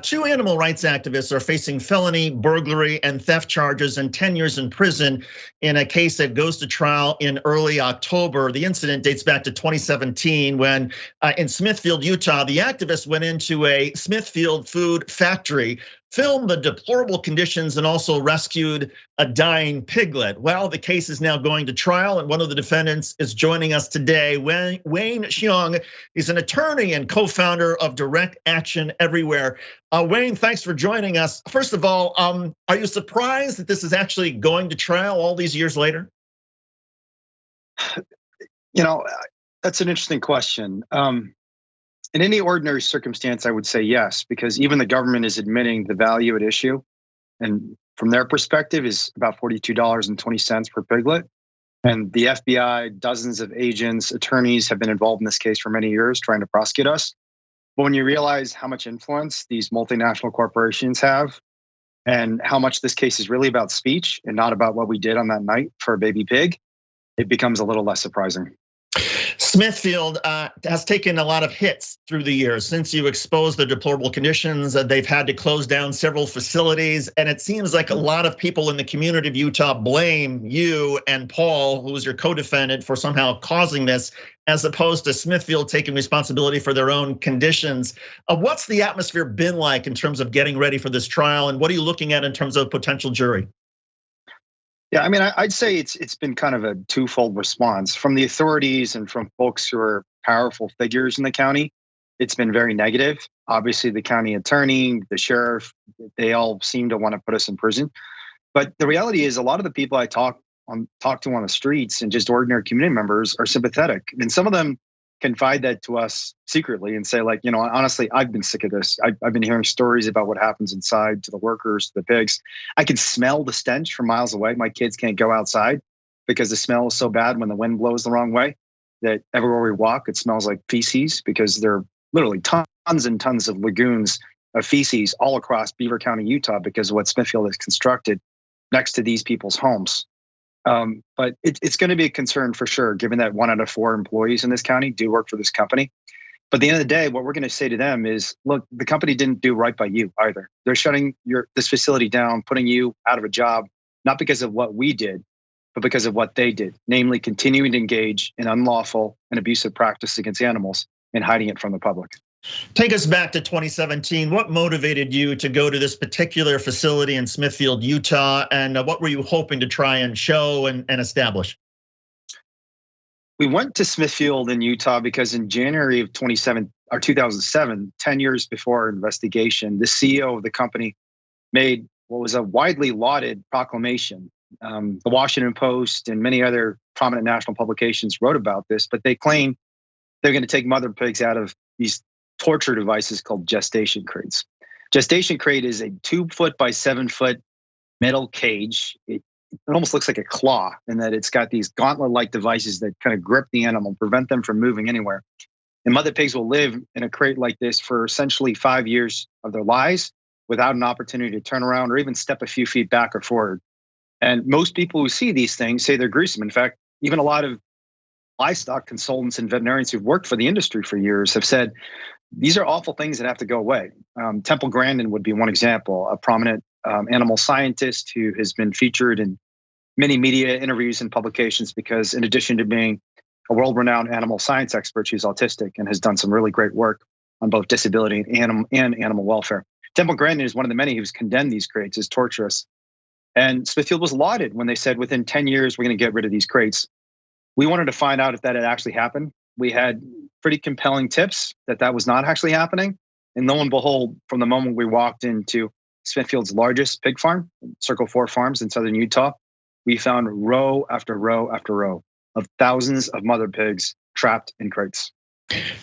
Two animal rights activists are facing felony burglary and theft charges and 10 years in prison in a case that goes to trial in early October. The incident dates back to 2017 when in Smithfield, Utah, the activists went into a Smithfield food factory, filmed the deplorable conditions, and also rescued a dying piglet. Well, the case is now going to trial, and one of the defendants is joining us today. Wayne Hsiung is an attorney and co-founder of Direct Action Everywhere. Wayne, thanks for joining us. First of all, are you surprised that this is actually going to trial all these years later? You know, that's an interesting question. In any ordinary circumstance, I would say yes, because even the government is admitting the value at issue, and from their perspective is about $42.20 per piglet. And the FBI, dozens of agents, attorneys have been involved in this case for many years trying to prosecute us. But when you realize how much influence these multinational corporations have and how much this case is really about speech and not about what we did on that night for a baby pig, it becomes a little less surprising. Smithfield has taken a lot of hits through the years since you exposed the deplorable conditions. They've had to close down several facilities, and it seems like a lot of people in the community of Utah blame you and Paul, who was your co-defendant, for somehow causing this, as opposed to Smithfield taking responsibility for their own conditions. What's the atmosphere been like in terms of getting ready for this trial, and what are you looking at in terms of potential jury? Yeah, I mean, I'd say it's been kind of a twofold response from the authorities and from folks who are powerful figures in the county. It's been very negative. Obviously, the county attorney, the sheriff, they all seem to want to put us in prison. But the reality is, a lot of the people I talk to on the streets and just ordinary community members are sympathetic, and some of them confide that to us secretly and say, like, you know, honestly, I've been sick of this. I've been hearing stories about what happens inside to the workers, to the pigs. I can smell the stench from miles away. My kids can't go outside because the smell is so bad when the wind blows the wrong way that everywhere we walk, it smells like feces, because there are literally tons and tons of lagoons of feces all across Beaver County, Utah, because of what Smithfield has constructed next to these people's homes. But it's going to be a concern for sure, given that 1 out of 4 employees in this county do work for this company. But at the end of the day, what we're going to say to them is, look, the company didn't do right by you either. They're shutting this facility down, putting you out of a job, not because of what we did, but because of what they did, namely continuing to engage in unlawful and abusive practice against animals and hiding it from the public. Take us back to 2017. What motivated you to go to this particular facility in Smithfield, Utah? And what were you hoping to try and show and establish? We went to Smithfield in Utah because in January of 2007, 10 years before our investigation, the CEO of the company made what was a widely lauded proclamation. The Washington Post and many other prominent national publications wrote about this, but they claimed they're going to take mother pigs out of these torture devices called gestation crates. Gestation crate is a 2-foot by 7-foot metal cage. It almost looks like a claw in that it's got these gauntlet-like devices that kind of grip the animal, prevent them from moving anywhere. And mother pigs will live in a crate like this for essentially 5 years of their lives without an opportunity to turn around or even step a few feet back or forward. And most people who see these things say they're gruesome. In fact, even a lot of livestock consultants and veterinarians who've worked for the industry for years have said, these are awful things that have to go away. Temple Grandin would be one example, a prominent animal scientist who has been featured in many media interviews and publications because in addition to being a world-renowned animal science expert, she's autistic and has done some really great work on both disability and animal welfare. Temple Grandin is one of the many who's condemned these crates as torturous. And Smithfield was lauded when they said within 10 years, we're going to get rid of these crates. We wanted to find out if that had actually happened. We had pretty compelling tips that was not actually happening. And lo and behold, from the moment we walked into Smithfield's largest pig farm, Circle 4 Farms in southern Utah, we found row after row after row of thousands of mother pigs trapped in crates.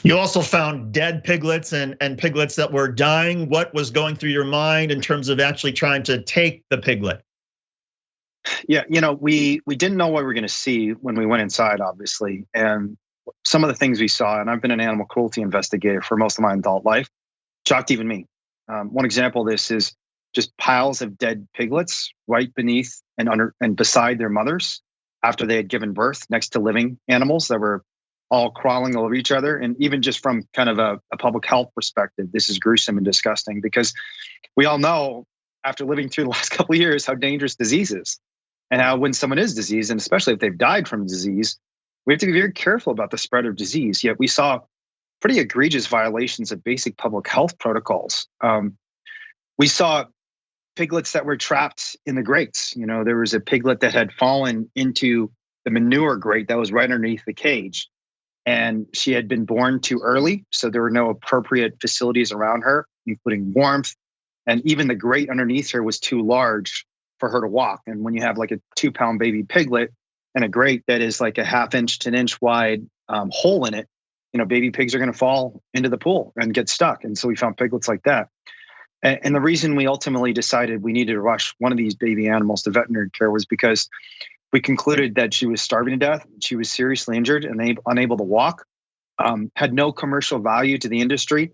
You also found dead piglets and piglets that were dying. What was going through your mind in terms of actually trying to take the piglet? Yeah, you know, we didn't know what we were going to see when we went inside, obviously. And some of the things we saw, and I've been an animal cruelty investigator for most of my adult life, shocked even me. One example of this is just piles of dead piglets right beneath and under and beside their mothers after they had given birth, next to living animals that were all crawling over each other. And even just from kind of a public health perspective, this is gruesome and disgusting, because we all know after living through the last couple of years how dangerous disease is, and how when someone is diseased, and especially if they've died from disease, we have to be very careful about the spread of disease. Yet we saw pretty egregious violations of basic public health protocols. We saw piglets that were trapped in the grates. There was a piglet that had fallen into the manure grate that was right underneath the cage. And she had been born too early, so there were no appropriate facilities around her, including warmth. And even the grate underneath her was too large for her to walk. And when you have like a 2-pound baby piglet and a grate that is like a 1/2 inch to 1 inch wide hole in it, baby pigs are going to fall into the pool and get stuck. And so we found piglets like that. And the reason we ultimately decided we needed to rush one of these baby animals to veterinary care was because we concluded that she was starving to death. She was seriously injured and unable to walk, had no commercial value to the industry.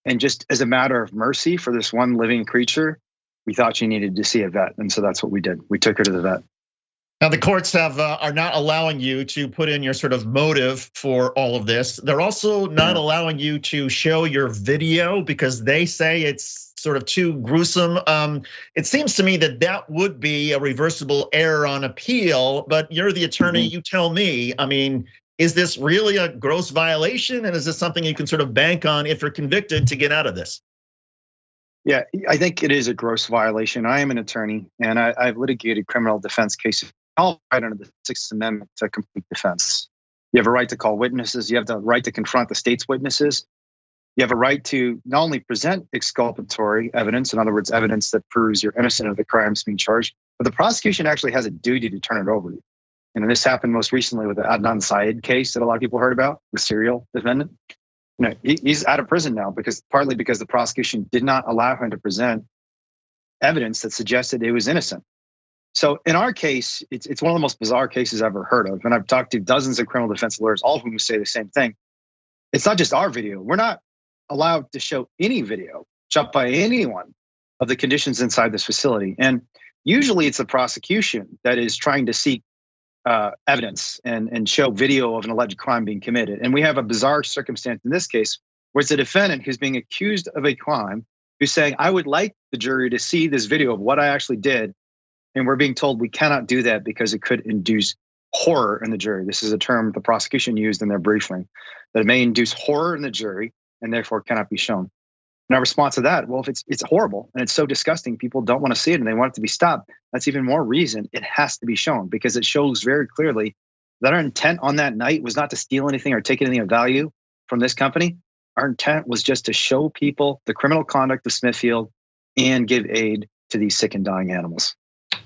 And just as a matter of mercy for this one living creature, we thought she needed to see a vet. And so that's what we did. We took her to the vet. Now, the courts are not allowing you to put in your sort of motive for all of this. They're also not allowing you to show your video because they say it's sort of too gruesome. It seems to me that would be a reversible error on appeal, but you're the attorney, you tell me. I mean, is this really a gross violation? And is this something you can sort of bank on if you're convicted to get out of this? Yeah, I think it is a gross violation. I am an attorney, and I've litigated criminal defense cases all right under the Sixth Amendment to complete defense. You have a right to call witnesses. You have the right to confront the state's witnesses. You have a right to not only present exculpatory evidence, in other words, evidence that proves you're innocent of the crimes being charged, but the prosecution actually has a duty to turn it over to you. And this happened most recently with the Adnan Syed case that a lot of people heard about, the serial defendant. He's out of prison now partly because the prosecution did not allow him to present evidence that suggested he was innocent. So in our case, it's one of the most bizarre cases I've ever heard of. And I've talked to dozens of criminal defense lawyers, all of whom say the same thing. It's not just our video. We're not allowed to show any video shot by anyone of the conditions inside this facility. And usually it's the prosecution that is trying to seek evidence and show video of an alleged crime being committed. And we have a bizarre circumstance in this case where it's a defendant who's being accused of a crime who's saying, I would like the jury to see this video of what I actually did. And we're being told we cannot do that because it could induce horror in the jury. This is a term the prosecution used in their briefing, that it may induce horror in the jury and therefore cannot be shown. And our response to that, well, if it's horrible and it's so disgusting, people don't want to see it and they want it to be stopped, that's even more reason it has to be shown, because it shows very clearly that our intent on that night was not to steal anything or take anything of value from this company. Our intent was just to show people the criminal conduct of Smithfield and give aid to these sick and dying animals.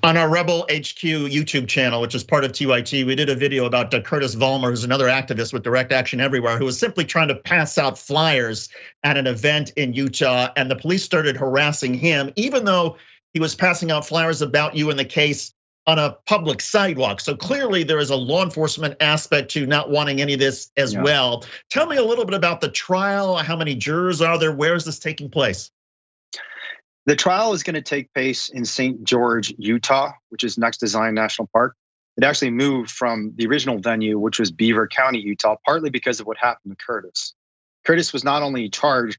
On our Rebel HQ YouTube channel, which is part of TYT, we did a video about Curtis Vollmer, who's another activist with Direct Action Everywhere, who was simply trying to pass out flyers at an event in Utah, and the police started harassing him, even though he was passing out flyers about you in the case on a public sidewalk. So clearly there is a law enforcement aspect to not wanting any of this as well. Tell me a little bit about the trial. How many jurors are there? Where is this taking place? The trial is going to take place in St. George, Utah, which is next to Zion National Park. It actually moved from the original venue, which was Beaver County, Utah, partly because of what happened to Curtis. Curtis was not only charged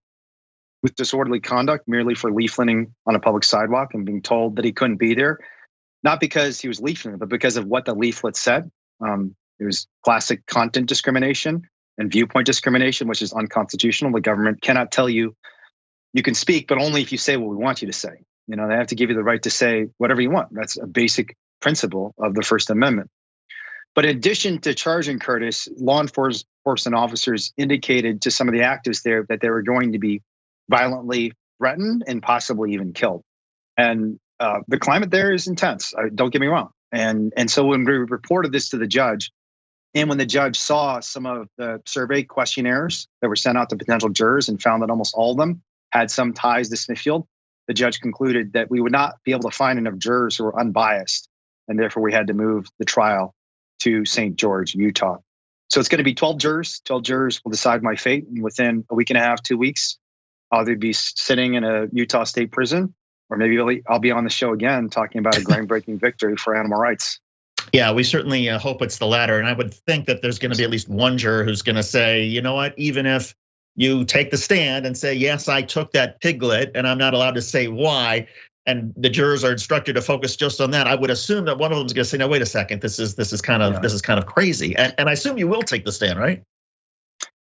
with disorderly conduct merely for leafleting on a public sidewalk and being told that he couldn't be there, not because he was leafleting, but because of what the leaflet said. It was classic content discrimination and viewpoint discrimination, which is unconstitutional. The government cannot tell you you can speak, but only if you say what we want you to say. They have to give you the right to say whatever you want. That's a basic principle of the First Amendment. But in addition to charging Curtis, law enforcement officers indicated to some of the activists there that they were going to be violently threatened and possibly even killed. And the climate there is intense, don't get me wrong. And so when we reported this to the judge, and when the judge saw some of the survey questionnaires that were sent out to potential jurors and found that almost all of them had some ties to Smithfield, the judge concluded that we would not be able to find enough jurors who were unbiased, and therefore we had to move the trial to St. George, Utah. So it's going to be 12 jurors. 12 jurors will decide my fate, and within a week and a half, 2 weeks, I'll either be sitting in a Utah State prison, or maybe I'll be on the show again talking about a groundbreaking victory for animal rights. Yeah, we certainly hope it's the latter. And I would think that there's going to be at least one juror who's going to say, you know what, even if you take the stand and say, yes, I took that Piglet and I'm not allowed to say why, and the jurors are instructed to focus just on that, I would assume that one of them is going to say, no, wait a second, this is kind of crazy. And I assume you will take the stand, right?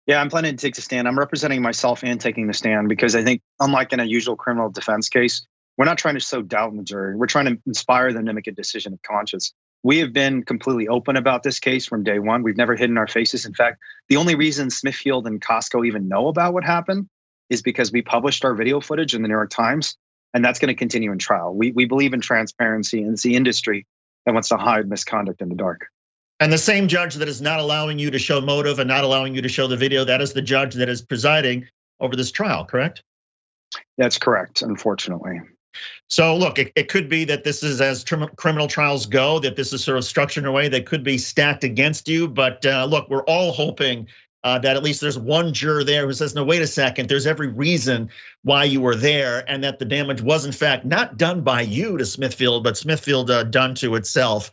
Yeah, I'm planning to take the stand. I'm representing myself and taking the stand because I think, unlike in a usual criminal defense case, we're not trying to sow doubt in the jury. We're trying to inspire them to make a decision of conscience. We have been completely open about this case from day one. We've never hidden our faces. In fact, the only reason Smithfield and Costco even know about what happened is because we published our video footage in the New York Times, and that's going to continue in trial. We believe in transparency, and it's the industry that wants to hide misconduct in the dark. And the same judge that is not allowing you to show motive and not allowing you to show the video, that is the judge that is presiding over this trial, correct? That's correct, unfortunately. So look, it could be that this is as criminal trials go, that this is sort of structured in a way that could be stacked against you. But look, we're all hoping that at least there's one juror there who says, no, wait a second, there's every reason why you were there, and that the damage was in fact not done by you to Smithfield, but Smithfield done to itself.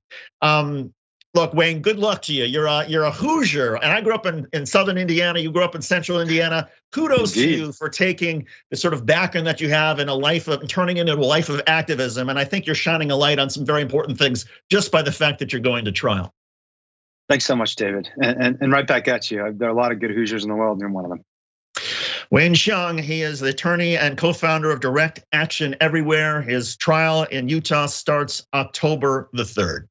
Look, Wayne, good luck to you. You're a Hoosier, and I grew up in Southern Indiana. You grew up in Central Indiana. Kudos to you for taking the sort of background that you have in a life of turning into a life of activism. And I think you're shining a light on some very important things just by the fact that you're going to trial. Thanks so much, David. And right back at you. There are a lot of good Hoosiers in the world, and you're one of them. Wayne Hsiung, he is the attorney and co-founder of Direct Action Everywhere. His trial in Utah starts October the 3rd.